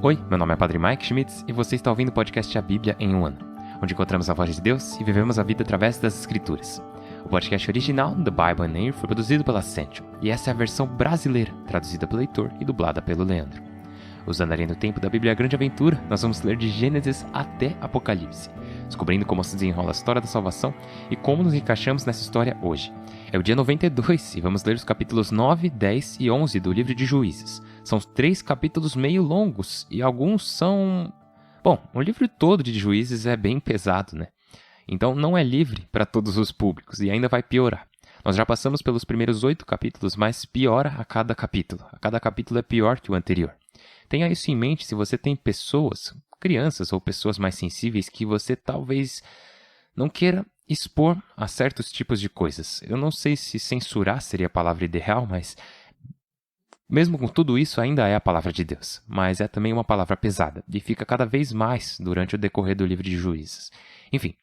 Oi, meu nome é Padre Mike Schmitz e você está ouvindo o podcast A Bíblia em um Ano, onde encontramos a voz de Deus e vivemos a vida através das Escrituras. O podcast original, The Bible in a Year, foi produzido pela Ascension, e essa é a versão brasileira, traduzida pelo Heitor e dublada pelo Leandro. Usando a linha do tempo da Bíblia A Grande Aventura, nós vamos ler de Gênesis até Apocalipse, descobrindo como se desenrola a história da salvação e como nos encaixamos nessa história hoje. É o dia 92 e vamos ler os capítulos 9, 10 e 11 do livro de Juízes. São 3 capítulos meio longos e alguns são... Bom, o livro todo de Juízes é bem pesado, né? Então não é livre para todos os públicos e ainda vai piorar. Nós já passamos pelos primeiros 8 capítulos, mas piora a cada capítulo. A cada capítulo é pior que o anterior. Tenha isso em mente se você tem pessoas, crianças ou pessoas mais sensíveis que você talvez não queira expor a certos tipos de coisas. Eu não sei se censurar seria a palavra ideal, mas mesmo com tudo isso ainda é a palavra de Deus. Mas é também uma palavra pesada e fica cada vez mais durante o decorrer do livro de Juízes. Enfim,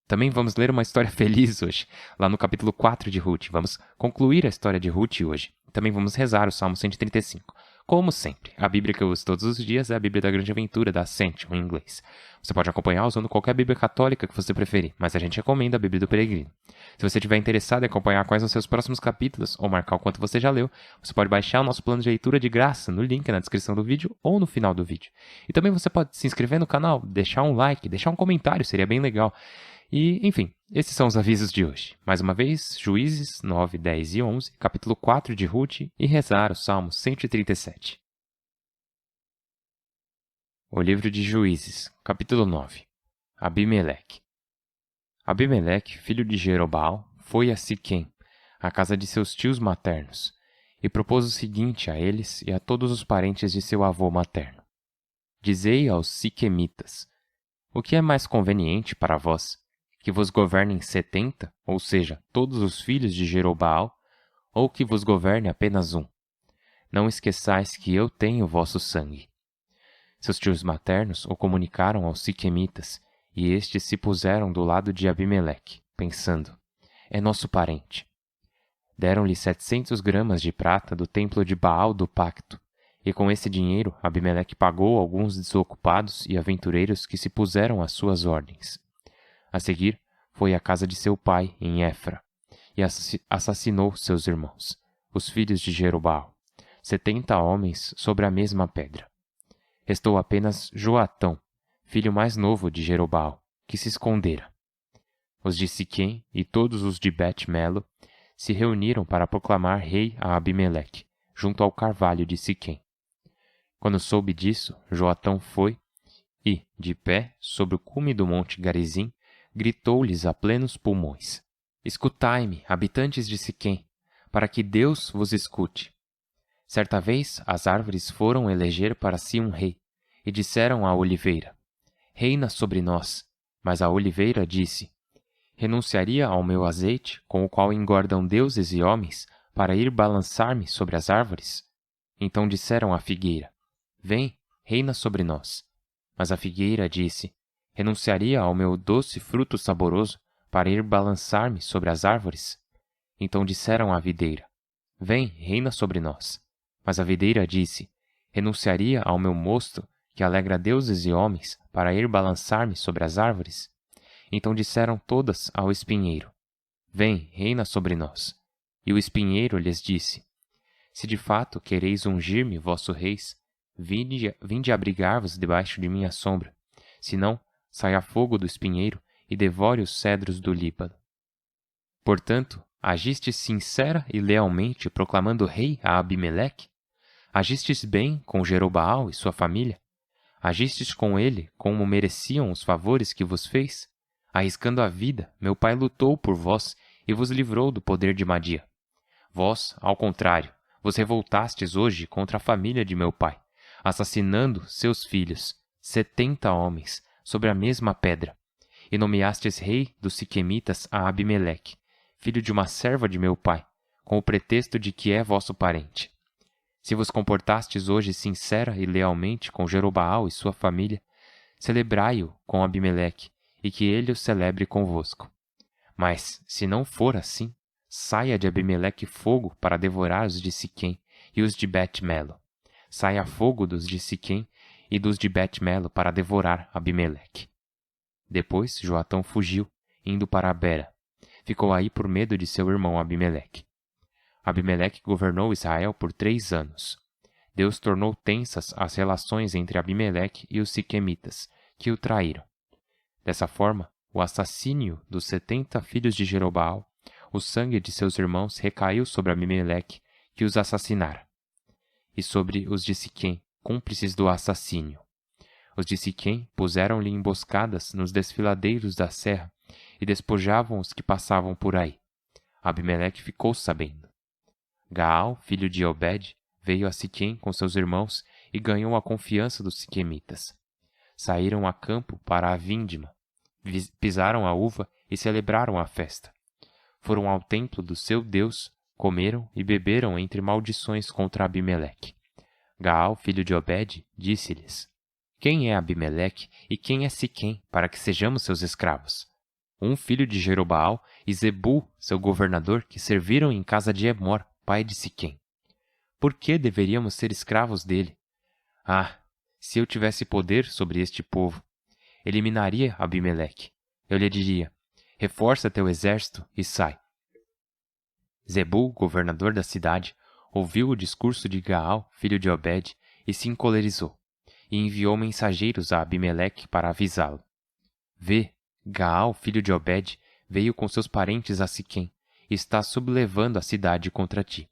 também vamos ler uma história feliz hoje, lá no capítulo 4 de Ruth. Vamos concluir a história de Ruth hoje. Também vamos rezar o Salmo 135. Como sempre, a Bíblia que eu uso todos os dias é a Bíblia da Grande Aventura, da Ascension, em inglês. Você pode acompanhar usando qualquer Bíblia católica que você preferir, mas a gente recomenda a Bíblia do Peregrino. Se você estiver interessado em acompanhar quais são os seus próximos capítulos ou marcar o quanto você já leu, você pode baixar o nosso plano de leitura de graça no link na descrição do vídeo ou no final do vídeo. E também você pode se inscrever no canal, deixar um like, deixar um comentário, seria bem legal. E, enfim, esses são os avisos de hoje. Mais uma vez, Juízes 9, 10 e 11, capítulo 4 de Ruth e rezar o Salmo 137. O livro de Juízes, capítulo 9. Abimeleque. Abimeleque, filho de Jerobaal, foi a Siquém, a casa de seus tios maternos, e propôs o seguinte a eles e a todos os parentes de seu avô materno. Dizei aos siquemitas: o que é mais conveniente para vós? Que vos governem 70, ou seja, todos os filhos de Jerobaal, ou que vos governe apenas um? Não esqueçais que eu tenho vosso sangue. Seus tios maternos o comunicaram aos siquemitas, e estes se puseram do lado de Abimeleque, pensando: é nosso parente. Deram-lhe 700 gramas de prata do templo de Baal do pacto, e com esse dinheiro Abimeleque pagou alguns desocupados e aventureiros que se puseram às suas ordens. A seguir, foi à casa de seu pai, em Éfra, e assassinou seus irmãos, os filhos de Jerobaal, 70 homens sobre a mesma pedra. Restou apenas Joatão, filho mais novo de Jerobaal, que se escondera. Os de Siquém e todos os de Bet-Melo se reuniram para proclamar rei a Abimeleque, junto ao carvalho de Siquém. Quando soube disso, Joatão foi e, de pé, sobre o cume do monte Garizim, gritou-lhes a plenos pulmões: escutai-me, habitantes de Siquém, para que Deus vos escute. Certa vez as árvores foram eleger para si um rei, e disseram à oliveira: reina sobre nós. Mas a oliveira disse: renunciaria ao meu azeite, com o qual engordam deuses e homens, para ir balançar-me sobre as árvores? Então disseram à figueira: vem, reina sobre nós. Mas a figueira disse: renunciaria ao meu doce fruto saboroso, para ir balançar-me sobre as árvores? Então disseram à videira: vem, reina sobre nós. Mas a videira disse: renunciaria ao meu mosto, que alegra deuses e homens, para ir balançar-me sobre as árvores? Então disseram todas ao espinheiro: vem, reina sobre nós. E o espinheiro lhes disse: se de fato quereis ungir-me, vosso reis, vinde abrigar-vos debaixo de minha sombra. Senão, saia fogo do espinheiro e devore os cedros do Líbano. Portanto, agistes sincera e lealmente proclamando rei a Abimeleque? Agistes bem com Jerobaal e sua família? Agistes com ele como mereciam os favores que vos fez? Arriscando a vida, meu pai lutou por vós e vos livrou do poder de Madia. Vós, ao contrário, vos revoltastes hoje contra a família de meu pai, assassinando seus filhos, 70 homens, sobre a mesma pedra, e nomeastes rei dos siquemitas a Abimeleque, filho de uma serva de meu pai, com o pretexto de que é vosso parente. Se vos comportastes hoje sincera e lealmente com Jerobaal e sua família, celebrai-o com Abimeleque, e que ele o celebre convosco. Mas, se não for assim, saia de Abimeleque fogo para devorar os de Siquém e os de Bet-Melo. Saia fogo dos de Siquém e dos de Bet-melo para devorar Abimeleque. Depois Joatão fugiu, indo para Abera. Ficou aí por medo de seu irmão Abimeleque. Abimeleque governou Israel por 3 anos. Deus tornou tensas as relações entre Abimeleque e os siquemitas, que o traíram. Dessa forma, o assassínio dos 70 filhos de Jerobaal, o sangue de seus irmãos recaiu sobre Abimeleque, que os assassinara, e sobre os de Siquém, cúmplices do assassínio. Os de Siquém puseram-lhe emboscadas nos desfiladeiros da serra e despojavam os que passavam por aí. Abimeleque ficou sabendo. Gaal, filho de Obed, veio a Siquém com seus irmãos e ganhou a confiança dos siquemitas. Saíram a campo para a vindima, pisaram a uva e celebraram a festa. Foram ao templo do seu Deus, comeram e beberam entre maldições contra Abimeleque. Gaal, filho de Obed, disse-lhes: Quem é Abimeleque e quem é Siquém, para que sejamos seus escravos? Um filho de Jerobaal e Zebul, seu governador, que serviram em casa de Emor, pai de Siquém. Por que deveríamos ser escravos dele? Ah, se eu tivesse poder sobre este povo, eliminaria Abimeleque. Eu lhe diria: reforça teu exército e sai. Zebul, governador da cidade, ouviu o discurso de Gaal, filho de Obed, e se encolerizou, e enviou mensageiros a Abimeleque para avisá-lo. Vê, Gaal, filho de Obed, veio com seus parentes a Siquém, e está sublevando a cidade contra ti.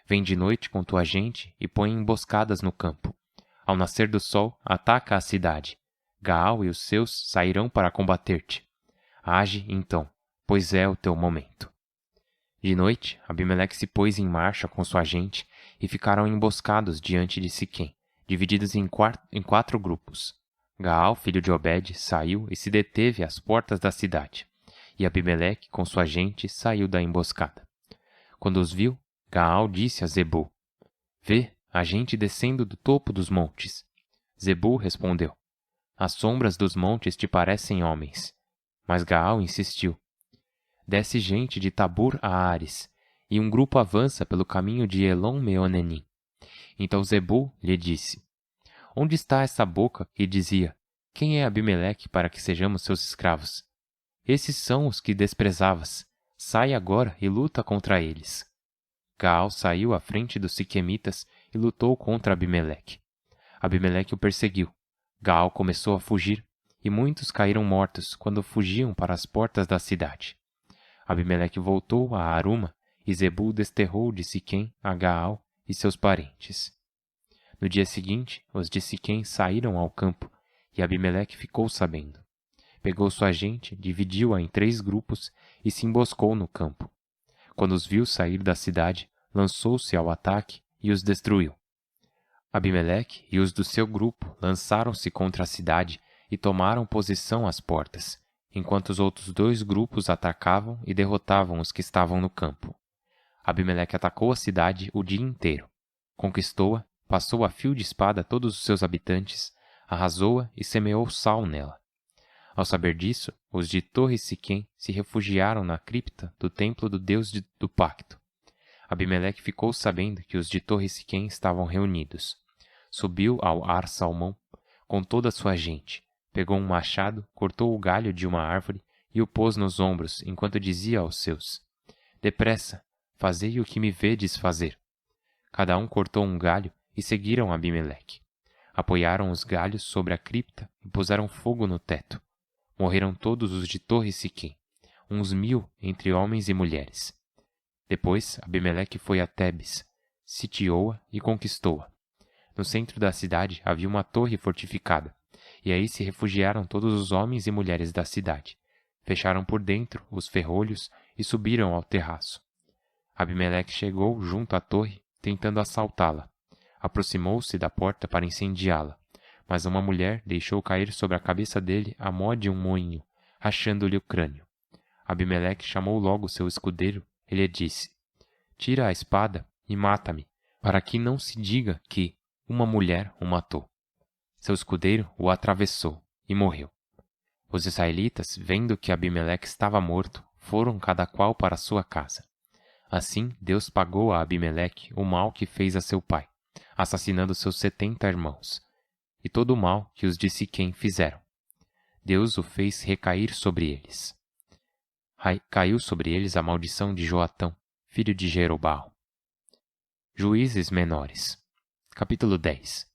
Vem de noite com tua gente e põe emboscadas no campo. Ao nascer do sol, ataca a cidade. Gaal e os seus sairão para combater-te. Age, então, pois é o teu momento. De noite, Abimeleque se pôs em marcha com sua gente e ficaram emboscados diante de Siquém, divididos em 4 grupos. Gaal, filho de Obed, saiu e se deteve às portas da cidade, e Abimeleque, com sua gente, saiu da emboscada. Quando os viu, Gaal disse a Zebul: Vê, a gente descendo do topo dos montes. Zebul respondeu: As sombras dos montes te parecem homens. Mas Gaal insistiu: Desce gente de Tabur a Ares, e um grupo avança pelo caminho de Elon-Meonenim. Então Zebul lhe disse: Onde está essa boca que dizia: Quem é Abimeleque para que sejamos seus escravos? Esses são os que desprezavas. Sai agora e luta contra eles. Gaal saiu à frente dos siquemitas e lutou contra Abimeleque. Abimeleque o perseguiu. Gaal começou a fugir, e muitos caíram mortos quando fugiam para as portas da cidade. Abimeleque voltou a Aruma, e Zebul desterrou de Siquém a Gaal e seus parentes. No dia seguinte, os de Siquém saíram ao campo, e Abimeleque ficou sabendo. Pegou sua gente, dividiu-a em 3 grupos e se emboscou no campo. Quando os viu sair da cidade, lançou-se ao ataque e os destruiu. Abimeleque e os do seu grupo lançaram-se contra a cidade e tomaram posição às portas, enquanto os outros 2 grupos atacavam e derrotavam os que estavam no campo. Abimeleque atacou a cidade o dia inteiro. Conquistou-a, passou a fio de espada todos os seus habitantes, arrasou-a e semeou sal nela. Ao saber disso, os de Torre Siquém se refugiaram na cripta do templo do Deus do pacto. Abimeleque ficou sabendo que os de Torre Siquém estavam reunidos. Subiu ao Ar Salmão com toda a sua gente, pegou um machado, cortou o galho de uma árvore e o pôs nos ombros, enquanto dizia aos seus: Depressa, fazei o que me vedes fazer. Cada um cortou um galho e seguiram Abimeleque. Apoiaram os galhos sobre a cripta e puseram fogo no teto. Morreram todos os de Torre Siquém, uns 1000 entre homens e mulheres. Depois Abimeleque foi a Tebes, sitiou-a e conquistou-a. No centro da cidade havia uma torre fortificada, e aí se refugiaram todos os homens e mulheres da cidade. Fecharam por dentro os ferrolhos e subiram ao terraço. Abimeleque chegou junto à torre, tentando assaltá-la. Aproximou-se da porta para incendiá-la, mas uma mulher deixou cair sobre a cabeça dele a mó de um moinho, rachando-lhe o crânio. Abimeleque chamou logo seu escudeiro e lhe disse: Tira a espada e mata-me, para que não se diga que uma mulher o matou. Seu escudeiro o atravessou e morreu. Os israelitas, vendo que Abimeleque estava morto, foram cada qual para sua casa. Assim, Deus pagou a Abimeleque o mal que fez a seu pai, assassinando seus 70 irmãos. e todo o mal que os de Siquém fizeram. Deus o fez recair sobre eles. Caiu sobre eles a maldição de Joatão, filho de Jerobaal. Juízes menores. Capítulo 10.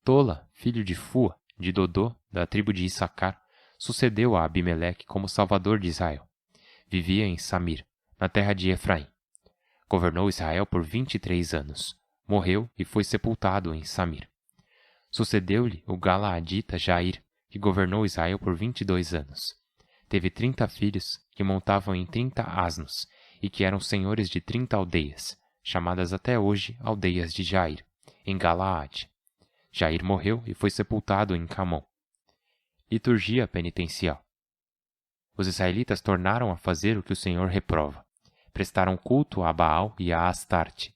Tola, filho de Fua, de Dodô, da tribo de Issacar, sucedeu a Abimeleque como salvador de Israel. Vivia em Samir, na terra de Efraim. Governou Israel por 23 anos. Morreu e foi sepultado em Samir. Sucedeu-lhe o Galaadita Jair, que governou Israel por 22 anos. Teve 30 filhos, que montavam em 30 asnos, e que eram senhores de 30 aldeias, chamadas até hoje aldeias de Jair, em Galaade. Jair morreu e foi sepultado em Camon. Liturgia penitencial. Os israelitas tornaram a fazer o que o Senhor reprova. Prestaram culto a Baal e a Astarte,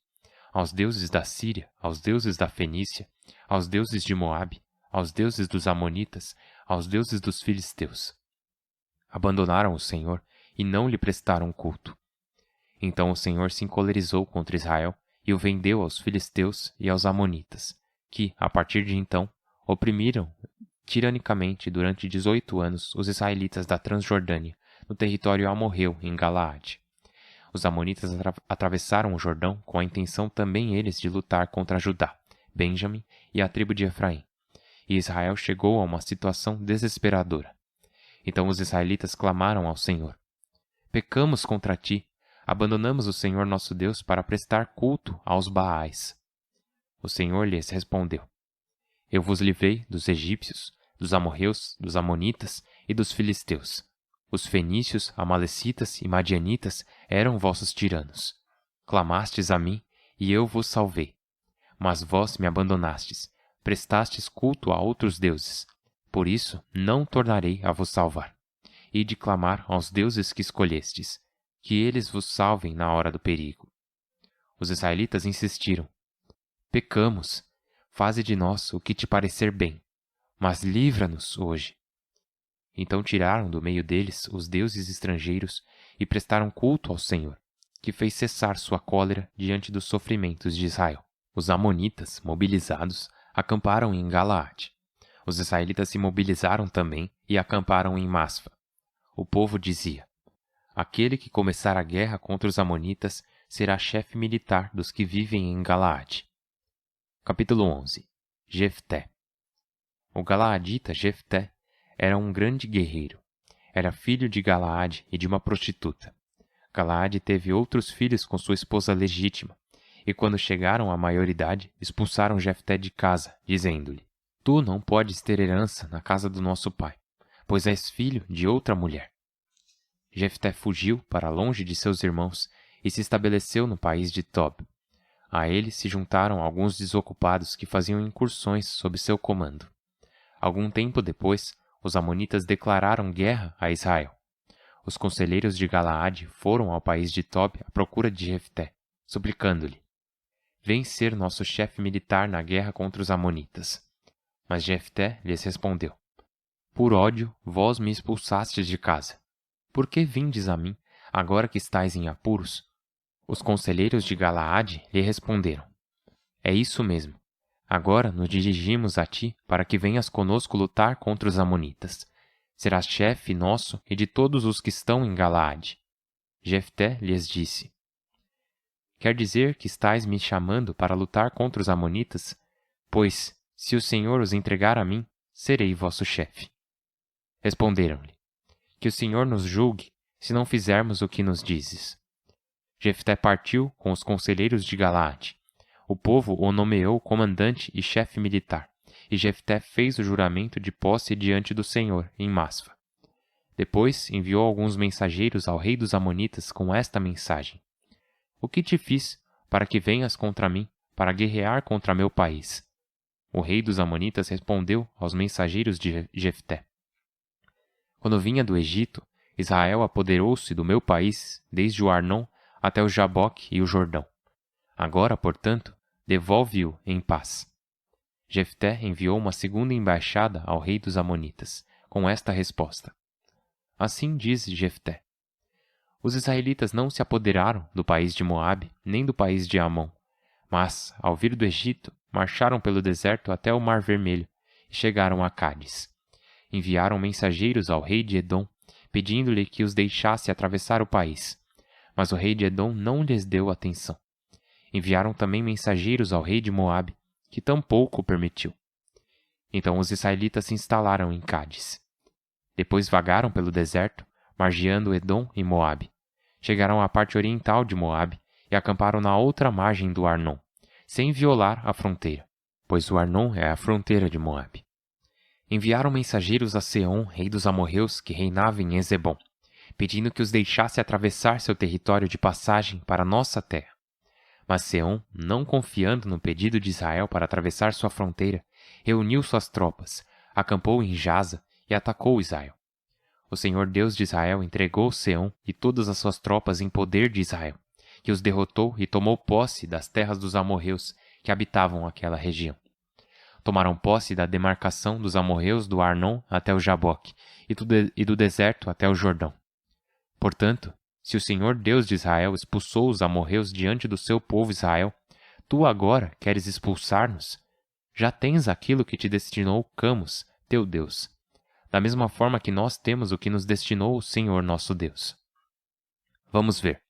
aos deuses da Síria, aos deuses da Fenícia, aos deuses de Moabe, aos deuses dos Amonitas, aos deuses dos Filisteus. Abandonaram o Senhor e não lhe prestaram culto. Então o Senhor se encolerizou contra Israel e o vendeu aos Filisteus e aos Amonitas, que, a partir de então, oprimiram tiranicamente durante 18 anos os israelitas da Transjordânia, no território amorreu, em Galaade. Os Amonitas atravessaram o Jordão com a intenção também eles de lutar contra Judá, Benjamim e a tribo de Efraim. E Israel chegou a uma situação desesperadora. Então os israelitas clamaram ao Senhor: Pecamos contra ti, abandonamos o Senhor nosso Deus para prestar culto aos Baais. O Senhor lhes respondeu: Eu vos livrei dos egípcios, dos amorreus, dos amonitas e dos filisteus. Os fenícios, amalecitas e madianitas eram vossos tiranos. Clamastes a mim, e eu vos salvei. Mas vós me abandonastes, prestastes culto a outros deuses. Por isso não tornarei a vos salvar. E de clamar aos deuses que escolhestes, que eles vos salvem na hora do perigo. Os israelitas insistiram: Pecamos, faze de nós o que te parecer bem, mas livra-nos hoje. Então tiraram do meio deles os deuses estrangeiros e prestaram culto ao Senhor, que fez cessar sua cólera diante dos sofrimentos de Israel. Os amonitas, mobilizados, acamparam em Galaade. Os israelitas se mobilizaram também e acamparam em Masfa. O povo dizia: Aquele que começar a guerra contra os amonitas será chefe militar dos que vivem em Galaade. Capítulo 11. Jefté. O galaadita Jefté era um grande guerreiro. Era filho de Galaade e de uma prostituta. Galaade teve outros filhos com sua esposa legítima, e quando chegaram à maioridade, expulsaram Jefté de casa, dizendo-lhe: Tu não podes ter herança na casa do nosso pai, pois és filho de outra mulher. Jefté fugiu para longe de seus irmãos e se estabeleceu no país de Tob. A ele se juntaram alguns desocupados que faziam incursões sob seu comando. Algum tempo depois, os amonitas declararam guerra a Israel. Os conselheiros de Galaade foram ao país de Tob à procura de Jefté, suplicando-lhe: Vem ser nosso chefe militar na guerra contra os amonitas. Mas Jefté lhes respondeu: Por ódio vós me expulsastes de casa. Por que vindes a mim, agora que estáis em apuros? Os conselheiros de Galaade lhe responderam: É isso mesmo. Agora nos dirigimos a ti para que venhas conosco lutar contra os amonitas. Serás chefe nosso e de todos os que estão em Galaade. Jefté lhes disse: Quer dizer que estáis me chamando para lutar contra os amonitas? Pois, se o Senhor os entregar a mim, serei vosso chefe. Responderam-lhe: Que o Senhor nos julgue, se não fizermos o que nos dizes. Jefté partiu com os conselheiros de Galaade. O povo o nomeou comandante e chefe militar, e Jefté fez o juramento de posse diante do Senhor, em Masfa. Depois enviou alguns mensageiros ao rei dos Amonitas com esta mensagem: O que te fiz, para que venhas contra mim, para guerrear contra meu país? O rei dos Amonitas respondeu aos mensageiros de Jefté: Quando vinha do Egito, Israel apoderou-se do meu país, desde o Arnon até o Jaboque e o Jordão. Agora, portanto, devolve-o em paz. Jefté enviou uma segunda embaixada ao rei dos Amonitas, com esta resposta: Assim diz Jefté: Os israelitas não se apoderaram do país de Moabe, nem do país de Amon, mas, ao vir do Egito, marcharam pelo deserto até o Mar Vermelho e chegaram a Cádiz. Enviaram mensageiros ao rei de Edom, pedindo-lhe que os deixasse atravessar o país. Mas o rei de Edom não lhes deu atenção. Enviaram também mensageiros ao rei de Moabe, que tampouco o permitiu. Então os israelitas se instalaram em Cádiz. Depois vagaram pelo deserto, margeando Edom e Moabe. Chegaram à parte oriental de Moabe e acamparam na outra margem do Arnon, sem violar a fronteira, pois o Arnon é a fronteira de Moabe. Enviaram mensageiros a Seom, rei dos amorreus, que reinava em Ezebom, pedindo que os deixasse atravessar seu território de passagem para nossa terra. Mas Seom, não confiando no pedido de Israel para atravessar sua fronteira, reuniu suas tropas, acampou em Jaza e atacou Israel. O Senhor Deus de Israel entregou Seom e todas as suas tropas em poder de Israel, que os derrotou e tomou posse das terras dos amorreus que habitavam aquela região. Tomaram posse da demarcação dos amorreus do Arnon até o Jaboque e do deserto até o Jordão. Portanto, se o Senhor Deus de Israel expulsou os amorreus diante do seu povo Israel, tu agora queres expulsar-nos? Já tens aquilo que te destinou Camus, teu Deus, da mesma forma que nós temos o que nos destinou o Senhor nosso Deus. Vamos ver.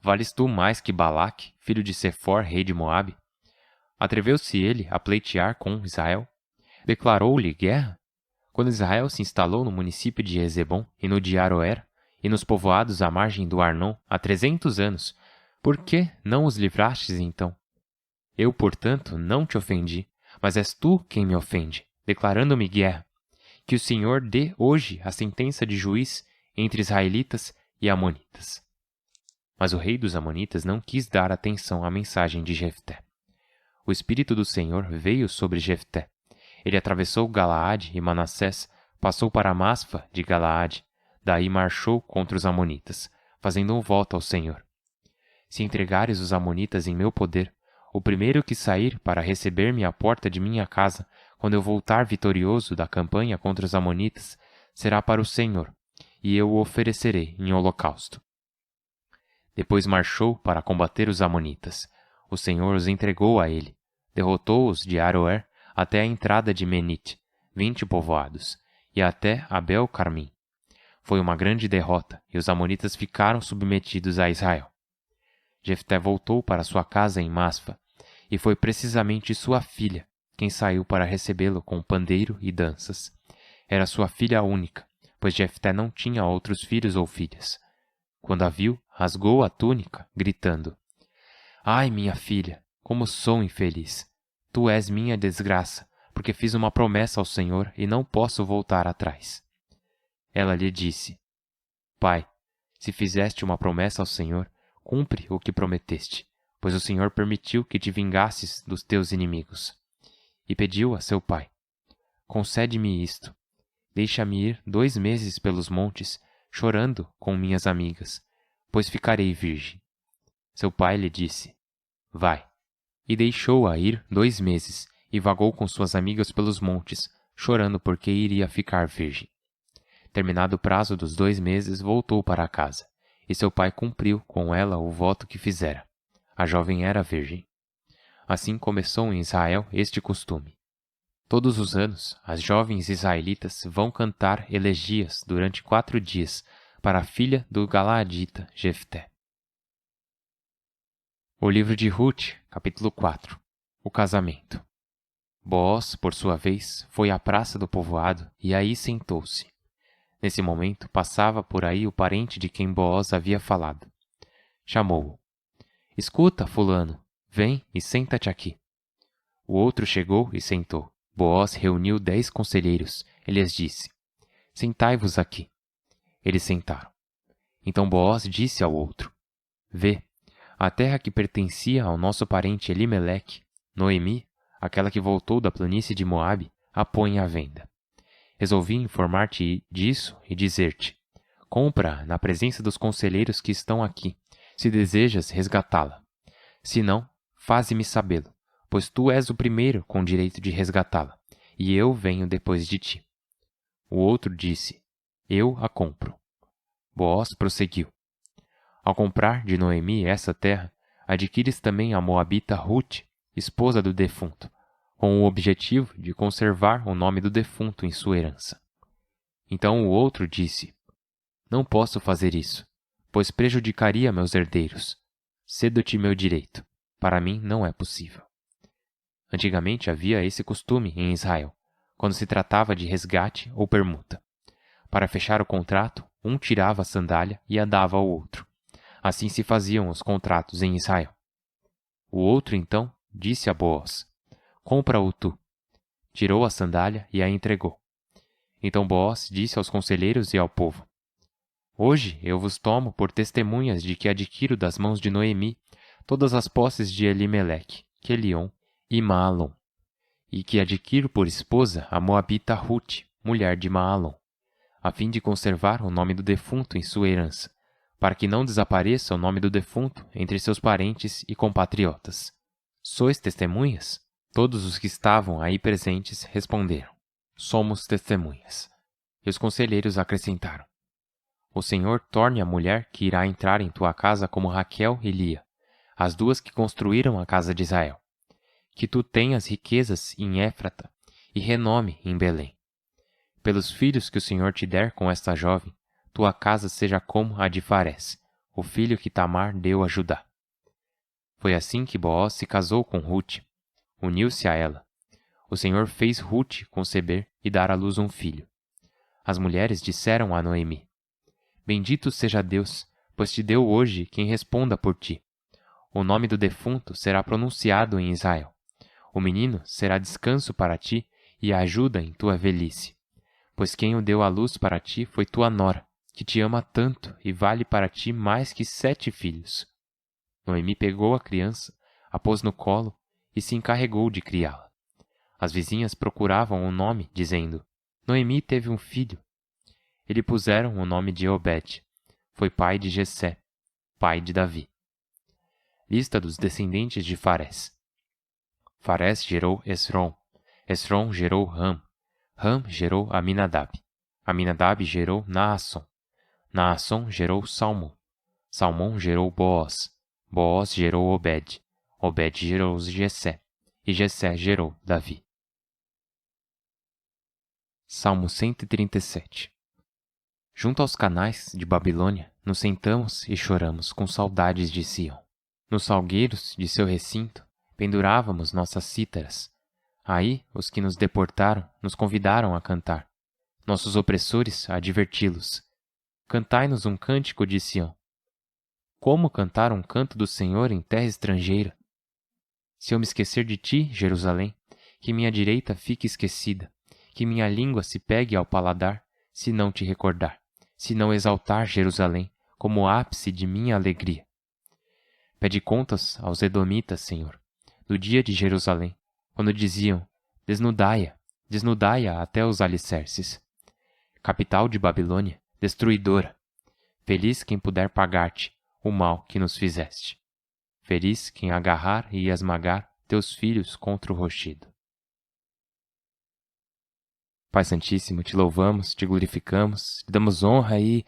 Vales tu mais que Balaque, filho de Sefor, rei de Moabe? Atreveu-se ele a pleitear com Israel? Declarou-lhe guerra? Quando Israel se instalou no município de Ezebom e no de Aroer, e nos povoados à margem do Arnon há 300 anos, por que não os livrastes então? Eu, portanto, não te ofendi, mas és tu quem me ofende, declarando-me guerra. Que o Senhor dê hoje a sentença de juiz entre israelitas e amonitas. Mas o rei dos amonitas não quis dar atenção à mensagem de Jefté. O Espírito do Senhor veio sobre Jefté. Ele atravessou Galaade e Manassés, passou para Masfa de Galaade, daí marchou contra os amonitas, fazendo um voto ao Senhor. Se entregares os amonitas em meu poder, o primeiro que sair para receber-me à porta de minha casa, quando eu voltar vitorioso da campanha contra os amonitas, será para o Senhor, e eu o oferecerei em holocausto. Depois marchou para combater os amonitas. O Senhor os entregou a ele. Derrotou-os de Aroer até a entrada de Menite, 20 povoados, e até Abel-Carmim. Foi uma grande derrota, e os amonitas ficaram submetidos a Israel. Jefté voltou para sua casa em Masfa, e foi precisamente sua filha quem saiu para recebê-lo com pandeiro e danças. Era sua filha única, pois Jefté não tinha outros filhos ou filhas. Quando a viu, rasgou a túnica, gritando: Ai, minha filha, como sou infeliz! Tu és minha desgraça, porque fiz uma promessa ao Senhor e não posso voltar atrás. Ela lhe disse: Pai, se fizeste uma promessa ao Senhor, cumpre o que prometeste, pois o Senhor permitiu que te vingasses dos teus inimigos. E pediu a seu pai: Concede-me isto. Deixa-me ir 2 meses pelos montes, chorando com minhas amigas, pois ficarei virgem. Seu pai lhe disse: Vai. E deixou-a ir 2 meses, e vagou com suas amigas pelos montes, chorando porque iria ficar virgem. Terminado o prazo dos 2 meses, voltou para casa, e seu pai cumpriu com ela o voto que fizera. A jovem era virgem. Assim começou em Israel este costume. Todos os anos, as jovens israelitas vão cantar elegias durante 4 dias para a filha do Galaadita Jefté. O livro de Ruth, capítulo 4. O casamento. Boaz, por sua vez, foi à praça do povoado e aí sentou-se. Nesse momento, passava por aí o parente de quem Boaz havia falado. Chamou-o. Escuta, fulano, vem e senta-te aqui. O outro chegou e sentou. Boaz reuniu 10 conselheiros e lhes disse: Sentai-vos aqui. Eles sentaram. Então Boaz disse ao outro: Vê, a terra que pertencia ao nosso parente Elimeleque, Noemi, aquela que voltou da planície de Moabe, a põe à venda. Resolvi informar-te disso e dizer-te: compra na presença dos conselheiros que estão aqui, se desejas resgatá-la. Se não, faze-me sabê-lo, pois tu és o primeiro com direito de resgatá-la, e eu venho depois de ti. O outro disse: eu a compro. Boaz prosseguiu: ao comprar de Noemi essa terra, adquires também a moabita Ruth, esposa do defunto, com o objetivo de conservar o nome do defunto em sua herança. Então o outro disse: Não posso fazer isso, pois prejudicaria meus herdeiros. Cedo-te meu direito. Para mim não é possível. Antigamente havia esse costume em Israel, quando se tratava de resgate ou permuta. Para fechar o contrato, um tirava a sandália e a dava ao outro. Assim se faziam os contratos em Israel. O outro, então, disse a Boaz: Compra-o tu. Tirou a sandália e a entregou. Então Boaz disse aos conselheiros e ao povo: Hoje eu vos tomo por testemunhas de que adquiro das mãos de Noemi todas as posses de Elimeleque, Quelion e Maalon, e que adquiro por esposa a moabita Rute, mulher de Maalon, a fim de conservar o nome do defunto em sua herança, para que não desapareça o nome do defunto entre seus parentes e compatriotas. Sois testemunhas? Todos os que estavam aí presentes responderam: Somos testemunhas. E os conselheiros acrescentaram: O Senhor torne a mulher que irá entrar em tua casa como Raquel e Lia, as duas que construíram a casa de Israel. Que tu tenhas riquezas em Éfrata e renome em Belém. Pelos filhos que o Senhor te der com esta jovem, tua casa seja como a de Farés, o filho que Tamar deu a Judá. Foi assim que Boaz se casou com Rute. Uniu-se a ela. O Senhor fez Rute conceber e dar à luz um filho. As mulheres disseram a Noemi: Bendito seja Deus, pois te deu hoje quem responda por ti. O nome do defunto será pronunciado em Israel. O menino será descanso para ti e ajuda em tua velhice. Pois quem o deu à luz para ti foi tua nora, que te ama tanto e vale para ti mais que 7 filhos. Noemi pegou a criança, a pôs no colo e se encarregou de criá-la. As vizinhas procuravam o nome, dizendo: Noemi teve um filho. E lhe puseram o nome de Obed. Foi pai de Jessé, pai de Davi. Lista dos descendentes de Farés. Farés gerou Esrom. Esrom gerou Ram. Ram gerou Aminadab. Aminadab gerou Naasson. Naasson gerou Salmão. Salmão gerou Boaz. Boaz gerou Obed. Obed gerou Jessé. E Jessé gerou Davi. Salmo 137. Junto aos canais de Babilônia, nos sentamos e choramos com saudades de Sião. Nos salgueiros de seu recinto, pendurávamos nossas cítaras. Aí, os que nos deportaram nos convidaram a cantar. Nossos opressores a diverti-los. Cantai-nos um cântico de Sião. Como cantar um canto do Senhor em terra estrangeira? Se eu me esquecer de ti, Jerusalém, que minha direita fique esquecida, que minha língua se pegue ao paladar, se não te recordar, se não exaltar Jerusalém como ápice de minha alegria. Pede contas aos edomitas, Senhor, do dia de Jerusalém, quando diziam: desnudai-a, desnudai-a até os alicerces. Capital de Babilônia, destruidora, feliz quem puder pagar-te o mal que nos fizeste. Feliz quem agarrar e esmagar teus filhos contra o rochedo. Pai Santíssimo, te louvamos, te glorificamos, te damos honra e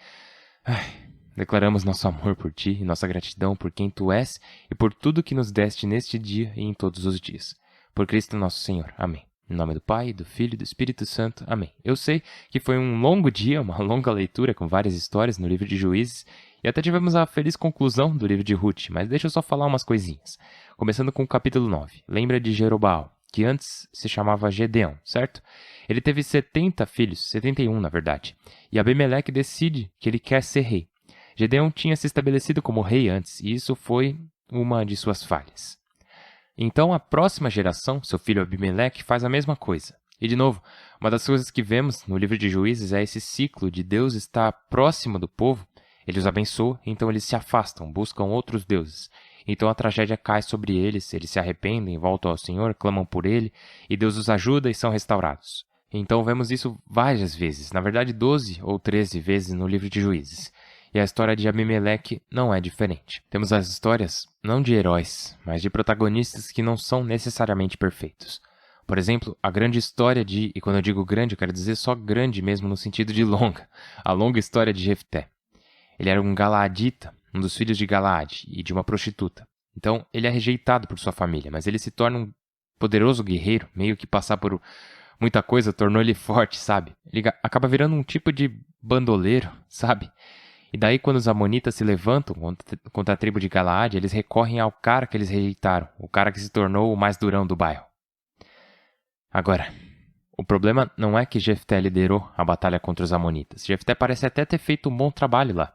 declaramos nosso amor por ti e nossa gratidão por quem tu és e por tudo que nos deste neste dia e em todos os dias. Por Cristo nosso Senhor. Amém. Em nome do Pai, do Filho e do Espírito Santo. Amém. Eu sei que foi um longo dia, uma longa leitura com várias histórias no livro de Juízes e até tivemos a feliz conclusão do livro de Ruth, mas deixa eu só falar umas coisinhas. Começando com o capítulo 9. Lembra de Jerobaal, que antes se chamava Gedeão, certo? Ele teve 70 filhos, 71 na verdade, e Abimeleque decide que ele quer ser rei. Gedeão tinha se estabelecido como rei antes, e isso foi uma de suas falhas. Então a próxima geração, seu filho Abimeleque, faz a mesma coisa. E de novo, uma das coisas que vemos no livro de Juízes é esse ciclo de Deus estar próximo do povo, ele os abençoa, então eles se afastam, buscam outros deuses. Então a tragédia cai sobre eles se arrependem, voltam ao Senhor, clamam por Ele, e Deus os ajuda e são restaurados. Então vemos isso várias vezes, na verdade 12 ou 13 vezes no livro de Juízes. E a história de Abimeleque não é diferente. Temos as histórias não de heróis, mas de protagonistas que não são necessariamente perfeitos. Por exemplo, a grande história e quando eu digo grande, eu quero dizer só grande mesmo no sentido de longa, a longa história de Jefté. Ele era um galaadita, um dos filhos de Galaade e de uma prostituta. Então, ele é rejeitado por sua família, mas ele se torna um poderoso guerreiro, meio que passar por muita coisa tornou ele forte, sabe? Ele acaba virando um tipo de bandoleiro, sabe? E daí quando os amonitas se levantam contra a tribo de Galaade, eles recorrem ao cara que eles rejeitaram, o cara que se tornou o mais durão do bairro. Agora, o problema não é que Jefté liderou a batalha contra os amonitas. Jefté parece até ter feito um bom trabalho lá.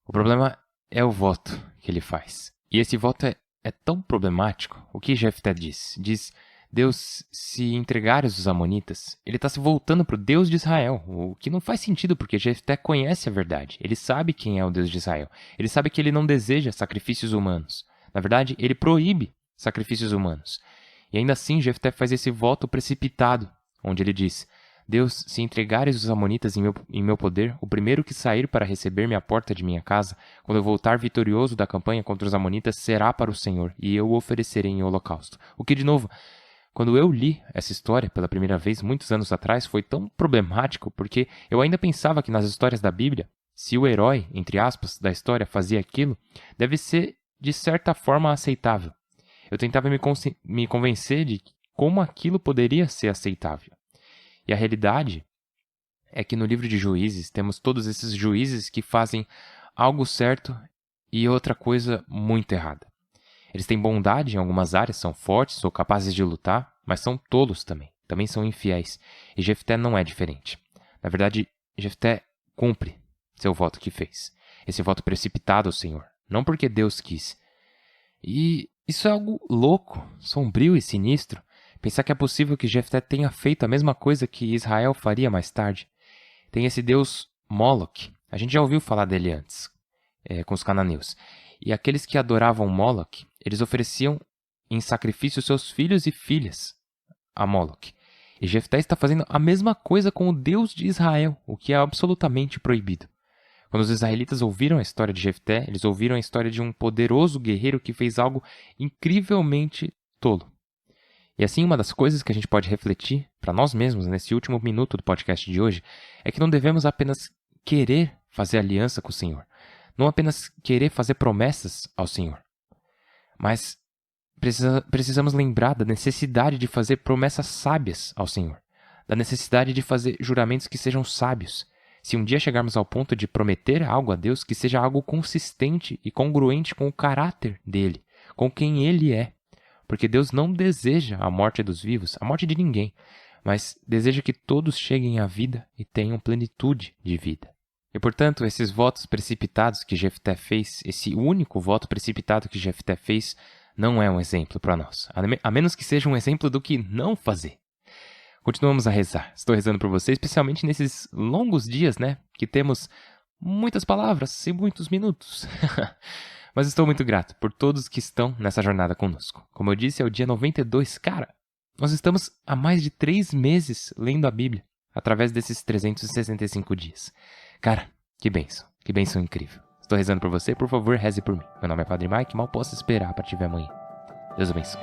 O problema é o voto que ele faz. E esse voto é tão problemático. O que Jefté diz? Diz, Deus, se entregares os amonitas, ele está se voltando para o Deus de Israel. O que não faz sentido, porque Jefté conhece a verdade. Ele sabe quem é o Deus de Israel. Ele sabe que ele não deseja sacrifícios humanos. Na verdade, ele proíbe sacrifícios humanos. E ainda assim, Jefté faz esse voto precipitado, onde ele diz, Deus, se entregares os amonitas em meu poder, o primeiro que sair para receber-me à porta de minha casa, quando eu voltar vitorioso da campanha contra os amonitas, será para o Senhor, e eu o oferecerei em holocausto. O que, de novo, quando eu li essa história pela primeira vez, muitos anos atrás, foi tão problemático, porque eu ainda pensava que nas histórias da Bíblia, se o herói, entre aspas, da história fazia aquilo, deve ser, de certa forma, aceitável. Eu tentava me convencer de como aquilo poderia ser aceitável. E a realidade é que no livro de Juízes temos todos esses juízes que fazem algo certo e outra coisa muito errada. Eles têm bondade em algumas áreas, são fortes ou capazes de lutar, mas são tolos também. Também são infiéis. E Jefté não é diferente. Na verdade, Jefté cumpre seu voto que fez. Esse voto precipitado ao Senhor. Não porque Deus quis. E isso é algo louco, sombrio e sinistro. Pensar que é possível que Jefté tenha feito a mesma coisa que Israel faria mais tarde. Tem esse deus Moloque. A gente já ouviu falar dele antes, com os cananeus. E aqueles que adoravam Moloque, eles ofereciam em sacrifício seus filhos e filhas a Moloque. E Jefté está fazendo a mesma coisa com o Deus de Israel, o que é absolutamente proibido. Quando os israelitas ouviram a história de Jefté, eles ouviram a história de um poderoso guerreiro que fez algo incrivelmente tolo. E assim, uma das coisas que a gente pode refletir para nós mesmos nesse último minuto do podcast de hoje é que não devemos apenas querer fazer aliança com o Senhor, não apenas querer fazer promessas ao Senhor, mas precisamos lembrar da necessidade de fazer promessas sábias ao Senhor, da necessidade de fazer juramentos que sejam sábios. Se um dia chegarmos ao ponto de prometer algo a Deus, que seja algo consistente e congruente com o caráter dele, com quem ele é. Porque Deus não deseja a morte dos vivos, a morte de ninguém, mas deseja que todos cheguem à vida e tenham plenitude de vida. E, portanto, esses votos precipitados que Jefté fez, esse único voto precipitado que Jefté fez, não é um exemplo para nós, a menos que seja um exemplo do que não fazer. Continuamos a rezar. Estou rezando por você, especialmente nesses longos dias, que temos muitas palavras e muitos minutos. Mas estou muito grato por todos que estão nessa jornada conosco. Como eu disse, é o dia 92. Cara, nós estamos há mais de 3 meses lendo a Bíblia, através desses 365 dias. Cara, que bênção incrível. Estou rezando por você, por favor, reze por mim. Meu nome é Padre Mike, mal posso esperar para te ver amanhã. Deus abençoe.